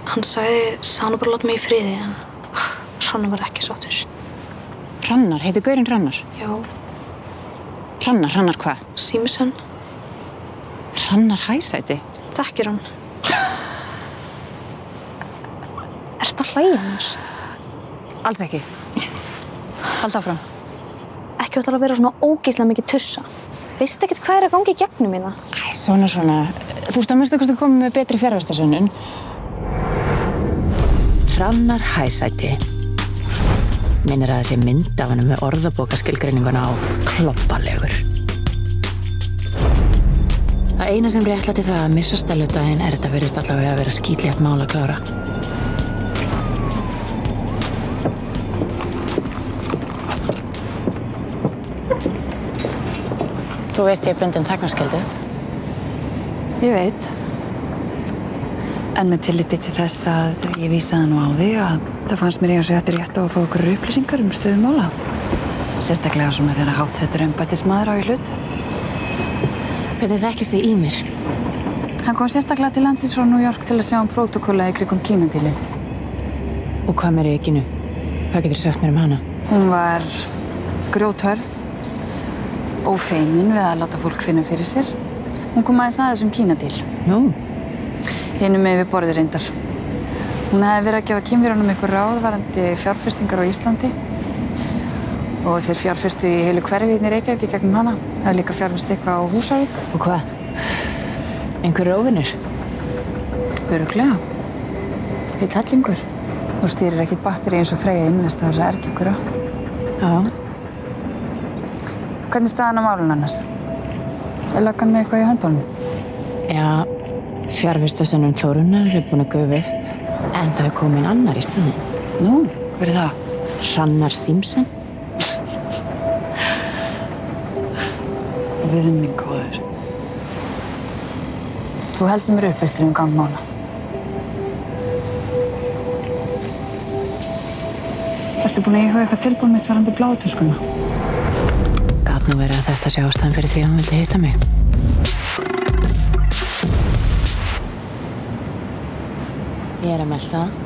Hann sagði Sánu bara láta mig í friði, en Hrannar var ekki sáttur. Hrannar? Heitir gaurinn Hrannar? Já. Hrannar hvað? Símsson. Hrannar Hæsæti? Þekkir hann. Ertu að hlæja mér? Alls ekki. Halda áfram. Ekki ætlar að vera svona ógeðslega mikið tussa. Veistu ekkert hvað að gangi í gegnum mína? Svona. Þú ert að minnsta kosti komið með betri fjarvistarsönnun. Hrannar Hæsæti. Minnir að þessi mynd af hann með orðabókaskilgreininguna á kloppalegur. Það eina sem réttlæti það að missa stelludaginn þetta virðist allavega að vera skítlétt mál að klára. Þú veist ég er bundin þagnarskyldu. Ég veit. En með tilliti til þess að ég vísaði nú á því að það fannst mér eins og þetta rétt á að fá okkur upplýsingar stöðu mála. Sérstaklega svona þegar háttsettur embættismaður á í hlut. Hvernig þekkist þið í mér? Hann kom sérstaklega til landsins frá New York til að sjá prótókolla í kringum Kínadílinn. Og hvað með Regínu? Hvað getur þið sagt mér hana? Hún var grjóthörð, ófeimin við að láta fólk finna fyrir sér. Hún kom aðeins Kínadíl. Nú? Hinum með við borðið reyndar. Hún hefði verið að gefa kynverunum einhver ráð varðandi fjárfestingar á Íslandi. Og þeir fjárfestu í heilu hverfi í Reykjavík í gegnum hana. Það er líka fjárfest eitthvað á Húsavík. Og hvað? Einhverjir óvinir? Örugglega. Heill hellingur. Þú stýrir ekkert batteri eins og Freyja Investa á þessa erkjökura. Já. Hvernig staðan á málun annars? Er löggan með eitthvað í höndunum? Já, fjarvistarsönnun Þórunnar er búin að gufa upp, en það er komin annar í staðinn. Nú, hver er það? Hrannar Símsson. Guð minn góður. Þú heldur mér upplýstri gang mála. Ertu búin að íhuga eitthvað tilbúin mitt varðandi blátuskuna? Gat nú verið að þetta sé ástæðan fyrir því að hún vildi hitta mig. Ég er að melda það.